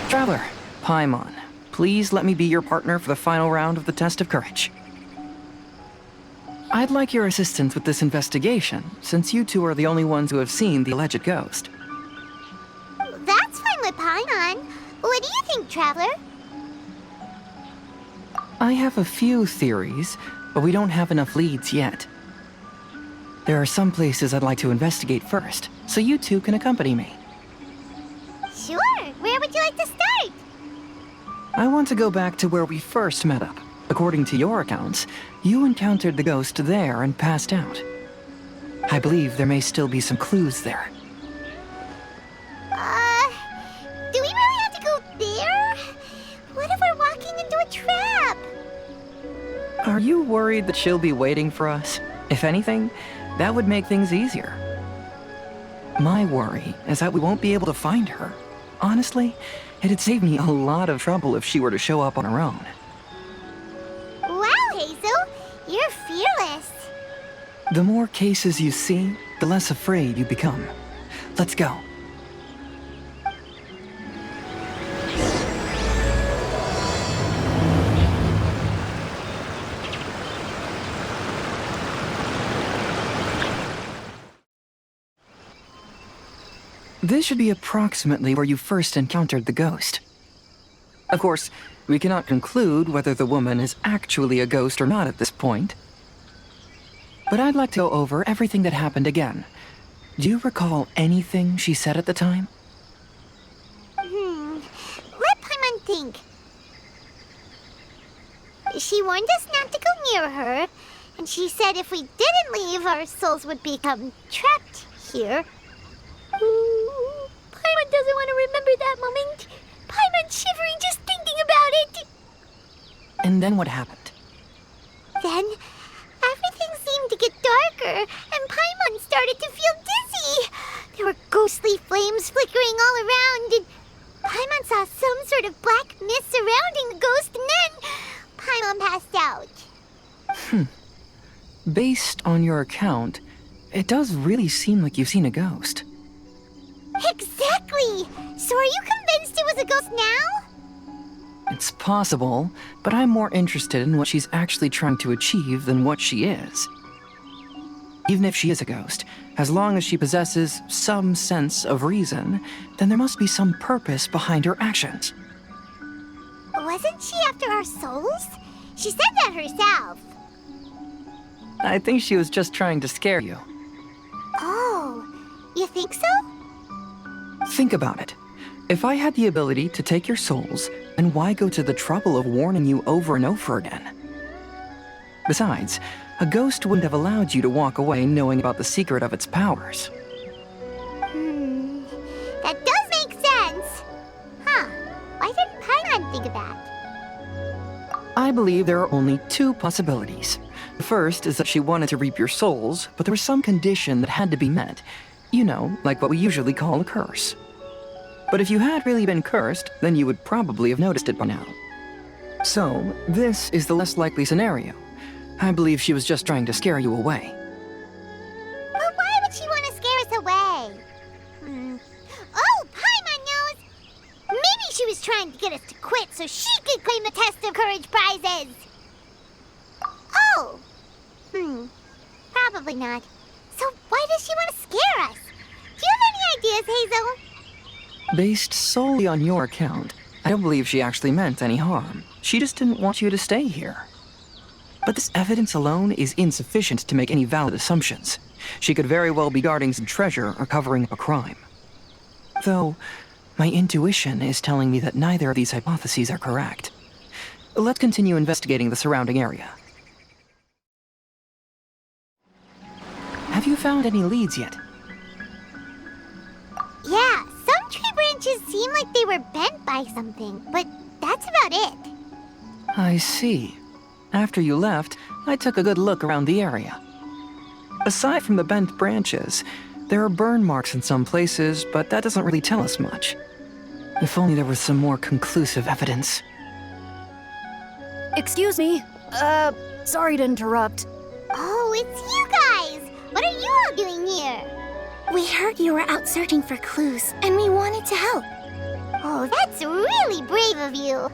Traveler, Paimon, please let me be your partner for the final round of the test of courage. I'd like your assistance with this investigation, since you two are the only ones who have seen the alleged ghost. That's fine with Paimon. What do you think, Traveler? I have a few theories, but we don't have enough leads yet. There are some places I'd like to investigate first, so you two can accompany me. Sure. Where would you like to start? I want to go back to where we first met up. According to your accounts, you encountered the ghost there and passed out. I believe there may still be some clues there. Do we really have to go there? What if we're walking into a trap? Are you worried that she'll be waiting for us? If anything, that would make things easier. My worry is that we won't be able to find her. Honestly, it'd save me a lot of trouble if she were to show up on her own. Wow, Hazel, you're fearless. The more cases you see, the less afraid you become. Let's go. This should be approximately where you first encountered the ghost. Of course, we cannot conclude whether the woman is actually a ghost or not at this point. But I'd like to go over everything that happened again. Do you recall anything she said at the time? Let Paimon think. She warned us not to go near her, and she said if we didn't leave, our souls would become trapped here. Ooh, Paimon doesn't want to remember that moment. Paimon's shivering just thinking about it. And then what happened? Then, everything seemed to get darker, and Paimon started to feel dizzy. There were ghostly flames flickering all around, and Paimon saw some sort of black mist surrounding the ghost, and then Paimon passed out. Based on your account, it does really seem like you've seen a ghost. Exactly! So are you convinced it was a ghost now? It's possible, but I'm more interested in what she's actually trying to achieve than what she is. Even if she is a ghost, as long as she possesses some sense of reason, then there must be some purpose behind her actions. Wasn't she after our souls? She said that herself. I think she was just trying to scare you. Oh, you think so? Think about it. If I had the ability to take your souls, then why go to the trouble of warning you over and over again? Besides, a ghost wouldn't have allowed you to walk away knowing about the secret of its powers. That does make sense. Huh, why didn't Paimon think of that? I believe there are only two possibilities. The first is that she wanted to reap your souls, but there was some condition that had to be met. You know, like what we usually call a curse. But if you had really been cursed, then you would probably have noticed it by now. So, this is the less likely scenario. I believe she was just trying to scare you away. But why would she want to scare us away? Oh, Paimon knows! Maybe she was trying to get us to quit so she could claim the Test of Courage prizes! Oh! Probably not. So why does she want to scare us? Do you have any ideas, Hazel? Based solely on your account, I don't believe she actually meant any harm. She just didn't want you to stay here. But this evidence alone is insufficient to make any valid assumptions. She could very well be guarding some treasure or covering up a crime. Though, my intuition is telling me that neither of these hypotheses are correct. Let's continue investigating the surrounding area. Have you found any leads yet? Yeah, some tree branches seem like they were bent by something, but that's about it. I see. After you left, I took a good look around the area. Aside from the bent branches, there are burn marks in some places, but that doesn't really tell us much. If only there was some more conclusive evidence. Excuse me. Sorry to interrupt. Oh, it's you guys! What are you all doing here? We heard you were out searching for clues, and we wanted to help. Oh, that's really brave of you.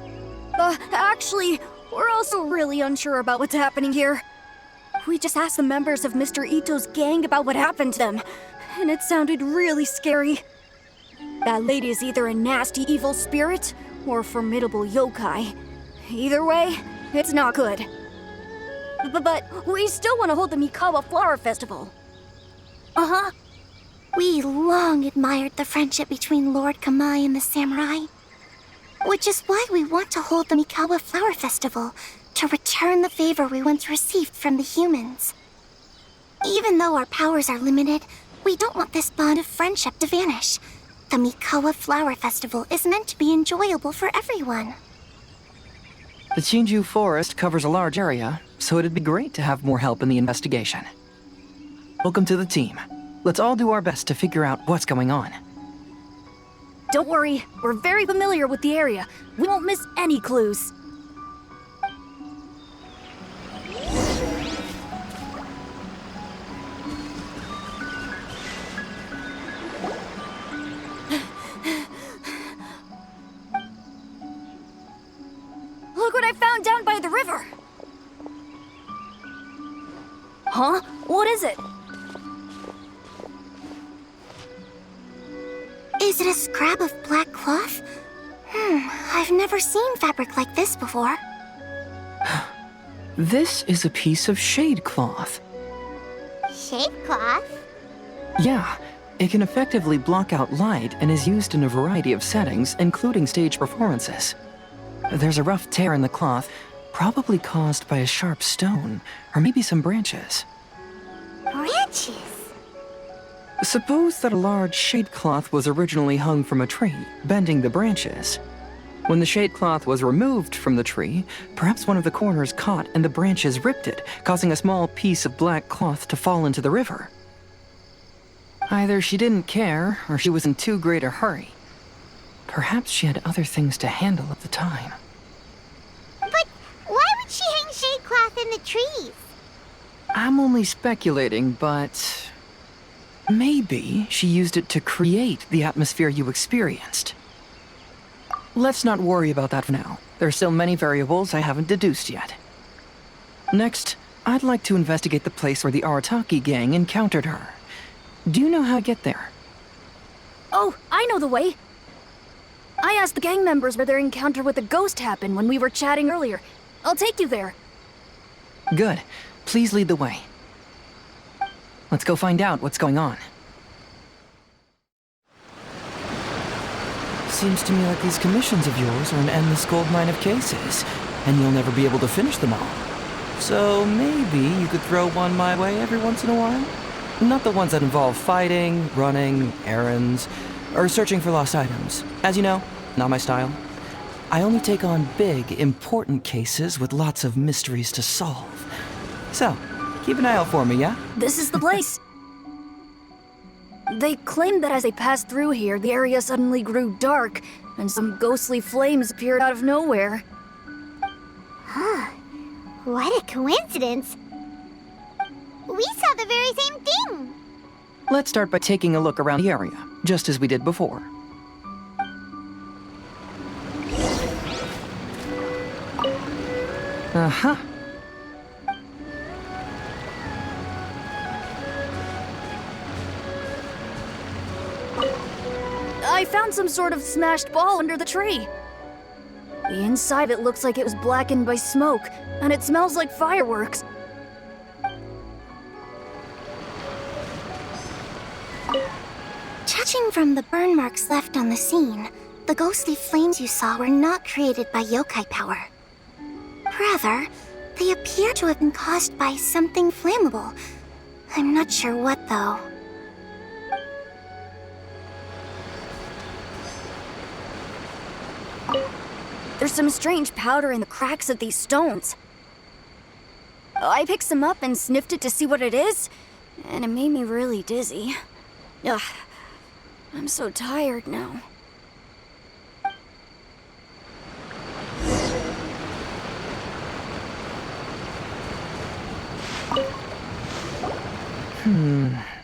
Actually, we're also really unsure about what's happening here. We just asked the members of Mr. Ito's gang about what happened to them, and it sounded really scary. That lady is either a nasty evil spirit or a formidable yokai. Either way, it's not good. But we still want to hold the Mikawa Flower Festival. Uh-huh. We long admired the friendship between Lord Kamai and the samurai. Which is why we want to hold the Mikawa Flower Festival, to return the favor we once received from the humans. Even though our powers are limited, we don't want this bond of friendship to vanish. The Mikawa Flower Festival is meant to be enjoyable for everyone. The Chinju Forest covers a large area, so it'd be great to have more help in the investigation. Welcome to the team. Let's all do our best to figure out what's going on. Don't worry, we're very familiar with the area. We won't miss any clues. Look what I found down by the river! Huh? What is it? Is it a scrap of black cloth? I've never seen fabric like this before. This is a piece of shade cloth. Shade cloth? Yeah, it can effectively block out light and is used in a variety of settings, including stage performances. There's a rough tear in the cloth, probably caused by a sharp stone, or maybe some branches. Branches? Suppose that a large shade cloth was originally hung from a tree, bending the branches. When the shade cloth was removed from the tree, perhaps one of the corners caught and the branches ripped it, causing a small piece of black cloth to fall into the river. Either she didn't care, or she was in too great a hurry. Perhaps she had other things to handle at the time. But why would she hang shade cloth in the trees? I'm only speculating, but maybe she used it to create the atmosphere you experienced. Let's not worry about that for now. There are still many variables I haven't deduced yet. Next, I'd like to investigate the place where the Arataki gang encountered her. Do you know how to get there? Oh, I know the way. I asked the gang members where their encounter with the ghost happened when we were chatting earlier. I'll take you there. Good. Please lead the way. Let's go find out what's going on. Seems to me like these commissions of yours are an endless goldmine of cases, and you'll never be able to finish them all. So maybe you could throw one my way every once in a while? Not the ones that involve fighting, running, errands, or searching for lost items. As you know, not my style. I only take on big, important cases with lots of mysteries to solve. So, keep an eye out for me, yeah? This is the place. They claimed that as they passed through here, the area suddenly grew dark, and some ghostly flames appeared out of nowhere. Huh. What a coincidence. We saw the very same thing. Let's start by taking a look around the area, just as we did before. Uh-huh. I found some sort of smashed ball under the tree. The inside of it looks like it was blackened by smoke, and it smells like fireworks. Judging from the burn marks left on the scene, the ghostly flames you saw were not created by yokai power. Rather, they appear to have been caused by something flammable. I'm not sure what, though. There's some strange powder in the cracks of these stones. I picked some up and sniffed it to see what it is, and it made me really dizzy. Ugh, I'm so tired now.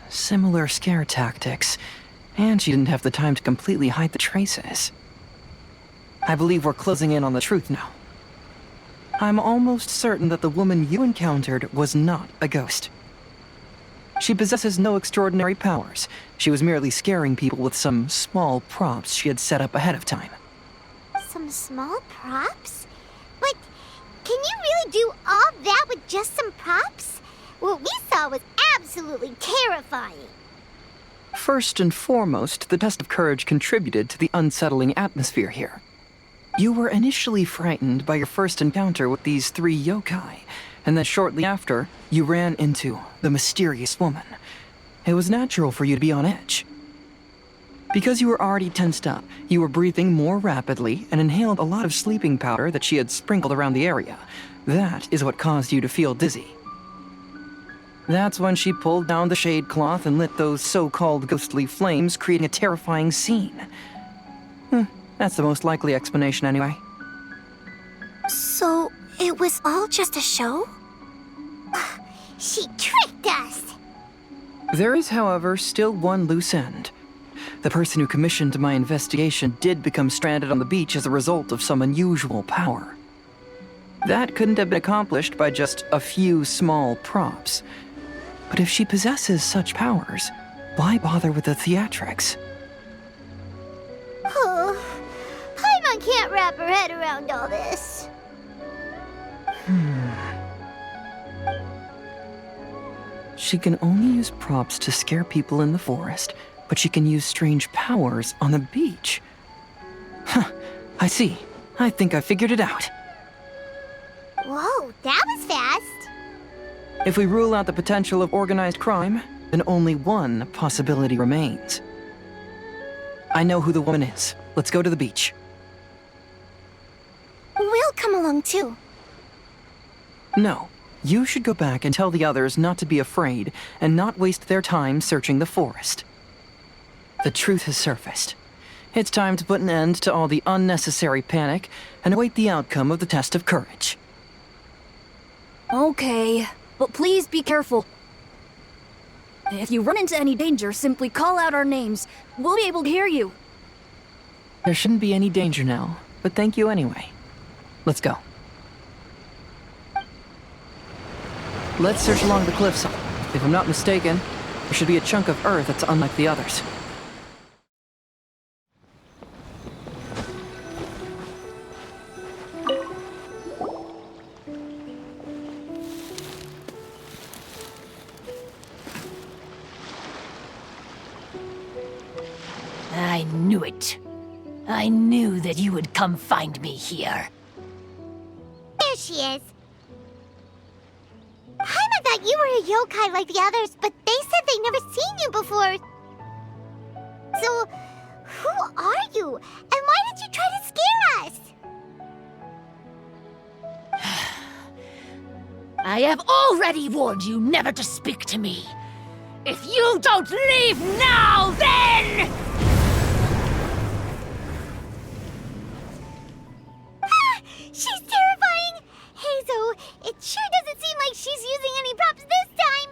Similar regular scare tactics, and she didn't have the time to completely hide the traces. I believe we're closing in on the truth now. I'm almost certain that the woman you encountered was not a ghost. She possesses no extraordinary powers. She was merely scaring people with some small props she had set up ahead of time. Some small props? But can you really do all that with just some props? What we saw was absolutely terrifying. First and foremost, the test of courage contributed to the unsettling atmosphere here. You were initially frightened by your first encounter with these 3 yokai, and then shortly after, you ran into the mysterious woman. It was natural for you to be on edge. Because you were already tensed up, you were breathing more rapidly and inhaled a lot of sleeping powder that she had sprinkled around the area. That is what caused you to feel dizzy. That's when she pulled down the shade cloth and lit those so-called ghostly flames, creating a terrifying scene. That's the most likely explanation anyway. So, it was all just a show? She tricked us! There is, however, still one loose end. The person who commissioned my investigation did become stranded on the beach as a result of some unusual power. That couldn't have been accomplished by just a few small props. But if she possesses such powers, why bother with the theatrics? Oh, Paimon can't wrap her head around all this. She can only use props to scare people in the forest, but she can use strange powers on the beach. Huh, I see. I think I figured it out. Whoa, that was fast. If we rule out the potential of organized crime, then only one possibility remains. I know who the woman is. Let's go to the beach. We'll come along too. No. You should go back and tell the others not to be afraid and not waste their time searching the forest. The truth has surfaced. It's time to put an end to all the unnecessary panic and await the outcome of the test of courage. Okay, but please be careful. If you run into any danger, simply call out our names. We'll be able to hear you. There shouldn't be any danger now, but thank you anyway. Let's go. Let's search along the cliffside. If I'm not mistaken, there should be a chunk of earth that's unlike the others. I knew it. I knew that you would come find me here. There she is. Paimon thought you were a yokai like the others, but they said they'd never seen you before. So, who are you? And why did you try to scare us? I have already warned you never to speak to me. If you don't leave now, then... She's terrifying! Hazel, it sure doesn't seem like she's using any props this time!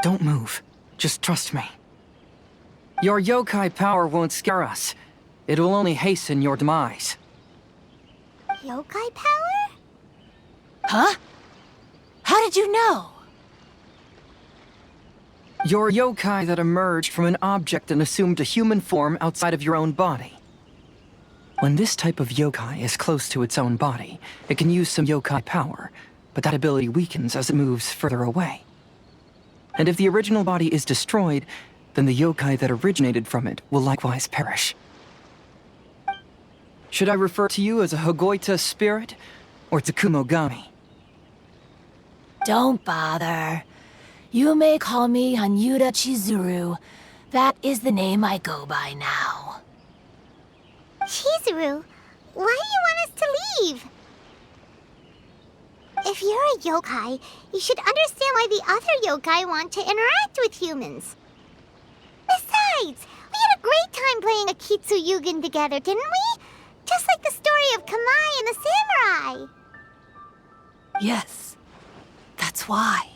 Don't move. Just trust me. Your yokai power won't scare us. It will only hasten your demise. Yokai power? Huh? How did you know? Your yokai that emerged from an object and assumed a human form outside of your own body. When this type of yokai is close to its own body, it can use some yokai power, but that ability weakens as it moves further away. And if the original body is destroyed, then the yokai that originated from it will likewise perish. Should I refer to you as a Hagoita spirit, or Tsukumogami? Don't bother. You may call me Hanyuda Chizuru. That is the name I go by now. Chizuru, why do you want us to leave? If you're a yokai, you should understand why the other yokai want to interact with humans. Besides, we had a great time playing Akitsu Yugen together, didn't we? Just like the story of Kamai and the samurai. Yes, that's why.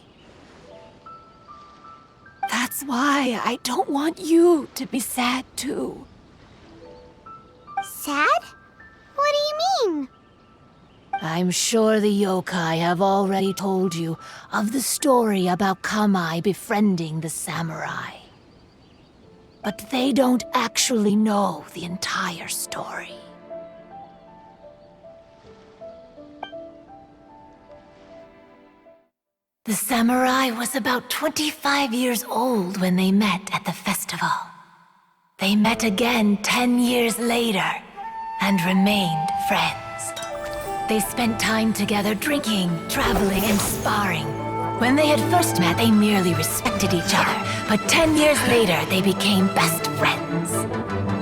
That's why I don't want you to be sad too. Sad? What do you mean? I'm sure the yokai have already told you of the story about Kamai befriending the samurai. But they don't actually know the entire story. The samurai was about 25 years old when they met at the festival. They met again 10 years later and remained friends. They spent time together drinking, traveling, and sparring. When they had first met, they merely respected each other, but 10 years later, they became best friends.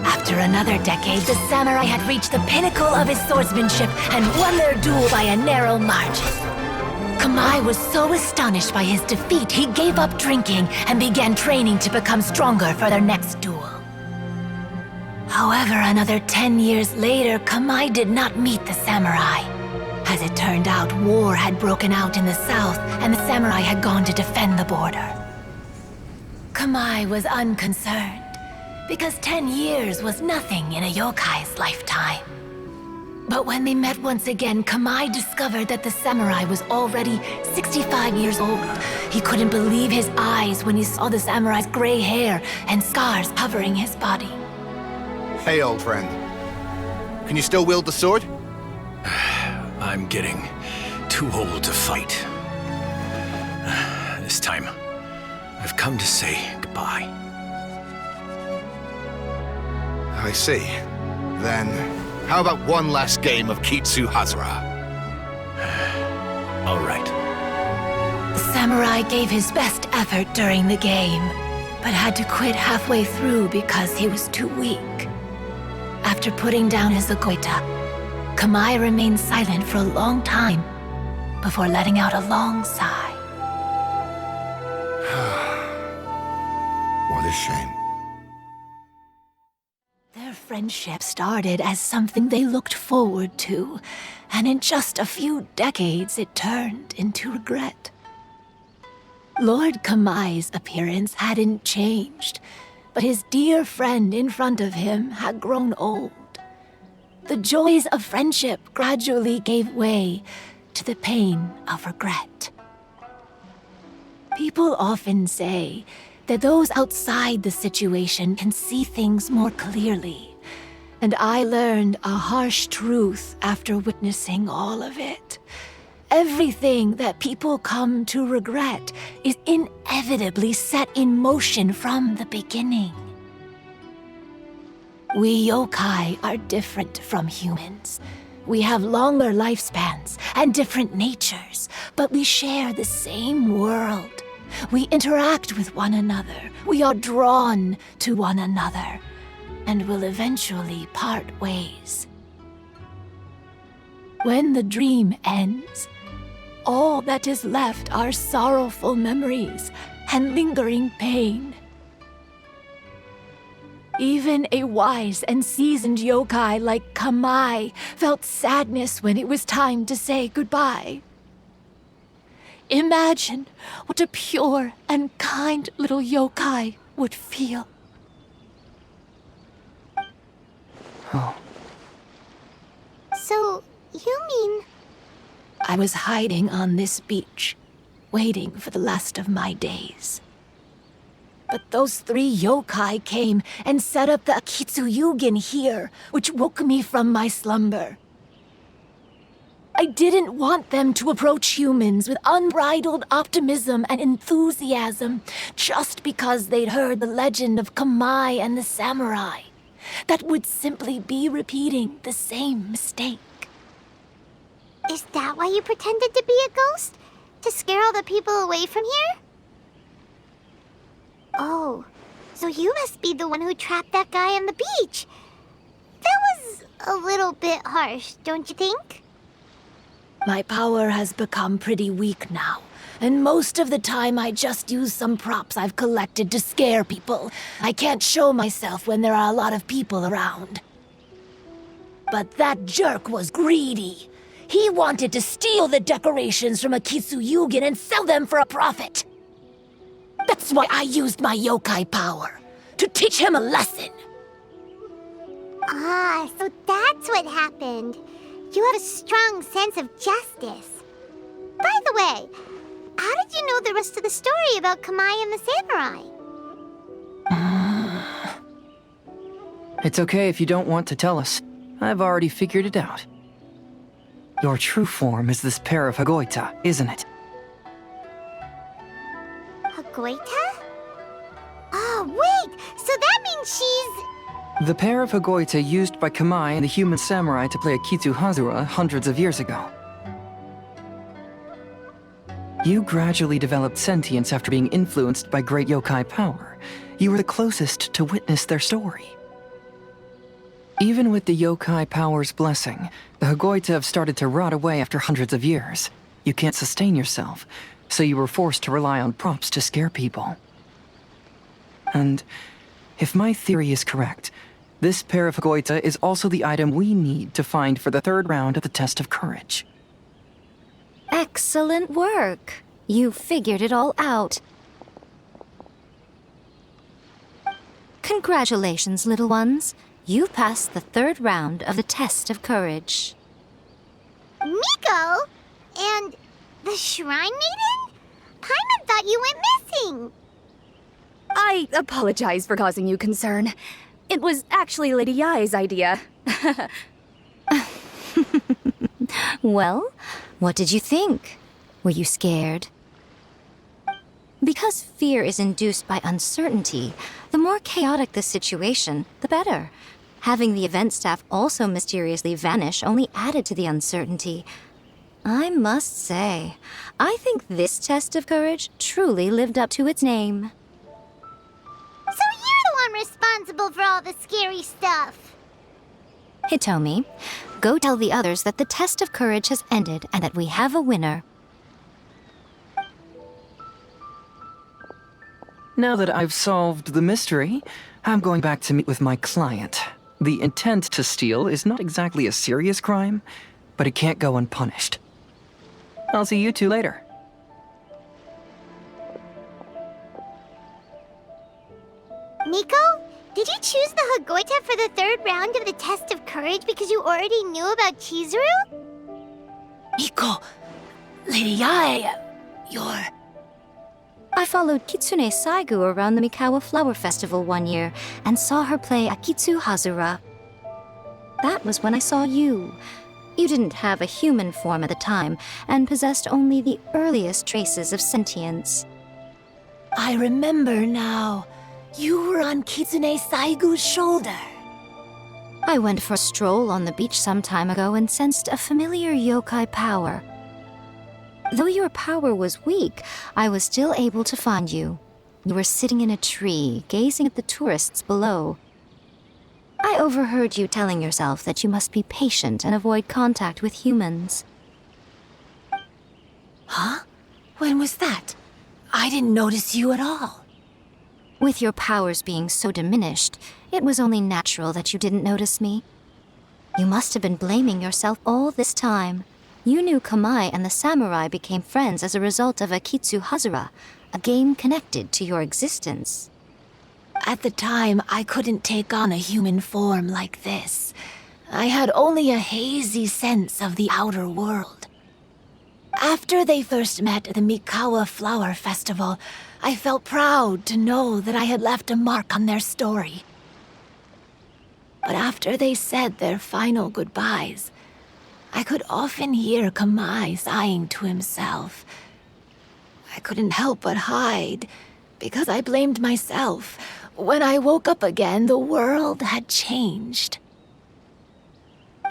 After another decade, the samurai had reached the pinnacle of his swordsmanship and won their duel by a narrow margin. Kamai was so astonished by his defeat, he gave up drinking and began training to become stronger for their next duel. However, another 10 years later, Kamai did not meet the samurai. As it turned out, war had broken out in the south, and the samurai had gone to defend the border. Kamai was unconcerned, because 10 years was nothing in a yokai's lifetime. But when they met once again, Kamai discovered that the samurai was already 65 years old. He couldn't believe his eyes when he saw the samurai's gray hair and scars covering his body. Hey, old friend. Can you still wield the sword? I'm getting too old to fight. This time, I've come to say goodbye. I see. Then, how about one last game of Kitsu Hazara? All right. The samurai gave his best effort during the game, but had to quit halfway through because he was too weak. After putting down his agoita, Kamai remained silent for a long time before letting out a long sigh. What a shame. Their friendship started as something they looked forward to, and in just a few decades it turned into regret. Lord Kamai's appearance hadn't changed, but his dear friend in front of him had grown old. The joys of friendship gradually gave way to the pain of regret. People often say that those outside the situation can see things more clearly, and I learned a harsh truth after witnessing all of it. Everything that people come to regret is inevitably set in motion from the beginning. We yokai are different from humans. We have longer lifespans and different natures, but we share the same world. We interact with one another. We are drawn to one another, and will eventually part ways. When the dream ends, all that is left are sorrowful memories and lingering pain. Even a wise and seasoned yokai like Kamai felt sadness when it was time to say goodbye. Imagine what a pure and kind little yokai would feel. Oh, So, you mean... I was hiding on this beach, waiting for the last of my days. But those 3 yokai came and set up the Kitsuyugin here, which woke me from my slumber. I didn't want them to approach humans with unbridled optimism and enthusiasm just because they'd heard the legend of Kamai and the samurai. That would simply be repeating the same mistake. Is that why you pretended to be a ghost? To scare all the people away from here? Oh, so you must be the one who trapped that guy on the beach. That was a little bit harsh, don't you think? My power has become pretty weak now, and most of the time I just use some props I've collected to scare people. I can't show myself when there are a lot of people around. But that jerk was greedy. He wanted to steal the decorations from a Kitsuyugin and sell them for a profit. That's why I used my yokai power. To teach him a lesson. Ah, so that's what happened. You have a strong sense of justice. By the way, how did you know the rest of the story about Kamai and the samurai? It's okay if you don't want to tell us. I've already figured it out. Your true form is this pair of Hagoita, isn't it? Hagoita? Oh, wait! So that means she's... The pair of Hagoita used by Kamai and the human samurai to play Akitsu Hazura hundreds of years ago. You gradually developed sentience after being influenced by great yokai power. You were the closest to witness their story. Even with the yokai power's blessing, the Hagoita have started to rot away after hundreds of years. You can't sustain yourself, so you were forced to rely on props to scare people. And if my theory is correct, this pair of Hagoita is also the item we need to find for the third round of the test of courage. Excellent work. You figured it all out. Congratulations, little ones. You passed the third round of the test of courage. Miko? And the Shrine Maiden? Paimon thought you went missing. I apologize for causing you concern. It was actually Lady Yai's idea. Well, what did you think? Were you scared? Because fear is induced by uncertainty, the more chaotic the situation, the better. Having the event staff also mysteriously vanish only added to the uncertainty. I must say, I think this test of courage truly lived up to its name. So you're the one responsible for all the scary stuff. Hitomi, go tell the others that the test of courage has ended and that we have a winner. Now that I've solved the mystery, I'm going back to meet with my client. The intent to steal is not exactly a serious crime, but it can't go unpunished. I'll see you two later. Miko, did you choose the Hagoita for the third round of the test of courage because you already knew about Chizuru? Miko, Lady Yai, you're... I followed Kitsune Saigu around the Mikawa Flower Festival one year and saw her play Akitsu Hazura. That was when I saw you. You didn't have a human form at the time and possessed only the earliest traces of sentience. I remember now. You were on Kitsune Saigu's shoulder. I went for a stroll on the beach some time ago and sensed a familiar yokai power. Though your power was weak, I was still able to find you. You were sitting in a tree, gazing at the tourists below. I overheard you telling yourself that you must be patient and avoid contact with humans. Huh? When was that? I didn't notice you at all. With your powers being so diminished, it was only natural that you didn't notice me. You must have been blaming yourself all this time. You knew Kamai and the samurai became friends as a result of Akitsu Hazura, a game connected to your existence. At the time, I couldn't take on a human form like this. I had only a hazy sense of the outer world. After they first met at the Mikawa Flower Festival, I felt proud to know that I had left a mark on their story. But after they said their final goodbyes, I could often hear Kamai sighing to himself. I couldn't help but hide, because I blamed myself. When I woke up again, the world had changed.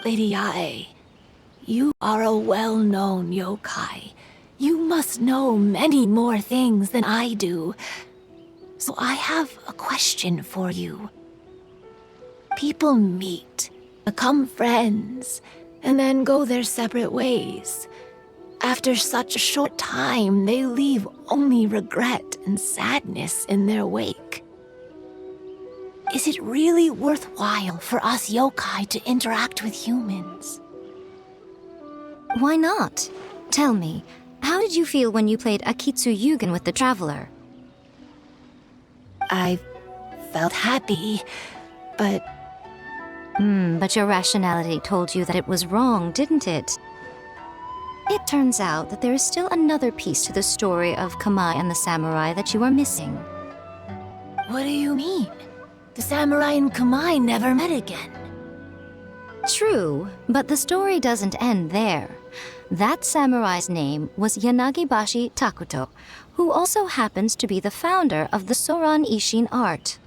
Lady Yai, you are a well-known yokai. You must know many more things than I do. So I have a question for you. People meet, become friends, and then go their separate ways. After such a short time, they leave only regret and sadness in their wake. Is it really worthwhile for us yokai to interact with humans? Why not? Tell me, how did you feel when you played Akitsu Yugen with the Traveler? I felt happy, but... But your rationality told you that it was wrong, didn't it? It turns out that there is still another piece to the story of Kamai and the samurai that you are missing. What do you mean? The samurai and Kamai never met again. True, but the story doesn't end there. That samurai's name was Yanagibashi Takuto, who also happens to be the founder of the Soran Ishin art.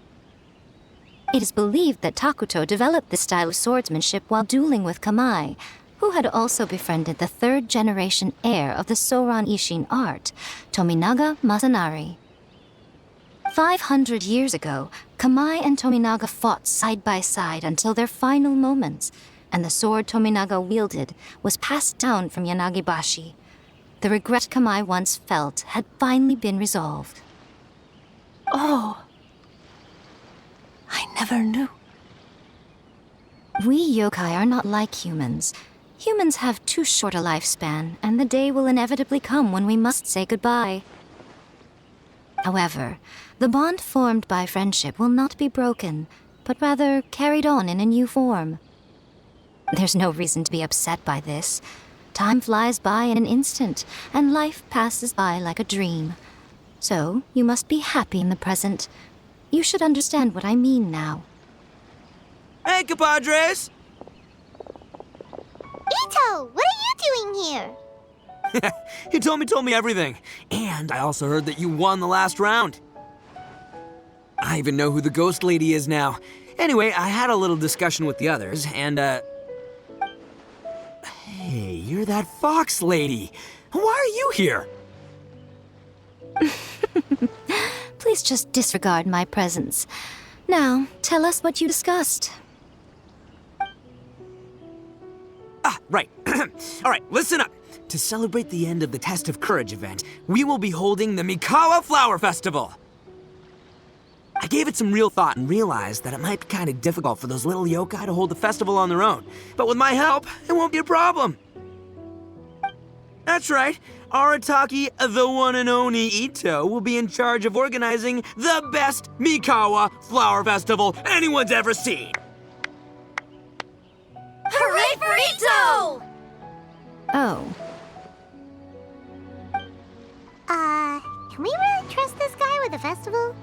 It is believed that Takuto developed this style of swordsmanship while dueling with Kamai, who had also befriended the third-generation heir of the Soran Ishin art, Tominaga Masanari. 500 years ago, Kamai and Tominaga fought side by side until their final moments, and the sword Tominaga wielded was passed down from Yanagibashi. The regret Kamai once felt had finally been resolved. Oh. I never knew. We yokai are not like humans. Humans have too short a lifespan, and the day will inevitably come when we must say goodbye. However, the bond formed by friendship will not be broken, but rather carried on in a new form. There's no reason to be upset by this. Time flies by in an instant, and life passes by like a dream. So, you must be happy in the present. You should understand what I mean now. Hey, compadres! Ito, what are you doing here? He told me everything. And I also heard that you won the last round. I even know who the ghost lady is now. Anyway, I had a little discussion with the others, and, Hey, you're that fox lady. Why are you here? Please just disregard my presence. Now, tell us what you discussed. Right. All right, listen up. To celebrate the end of the Test of Courage event, we will be holding the Mikawa Flower Festival. I gave it some real thought and realized that it might be kind of difficult for those little yokai to hold the festival on their own. But with my help, it won't be a problem. That's right. Arataki, the one and only Ito, will be in charge of organizing the best Mikawa Flower Festival anyone's ever seen. Hooray for Ito! Oh. Can we really trust this guy with the festival?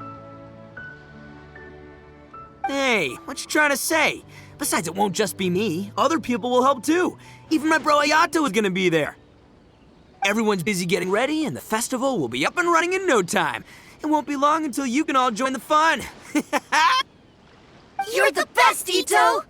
Hey, what you trying to say? Besides, it won't just be me. Other people will help too. Even my bro Ayato is gonna be there. Everyone's busy getting ready, and the festival will be up and running in no time. It won't be long until you can all join the fun. You're the best, Ito!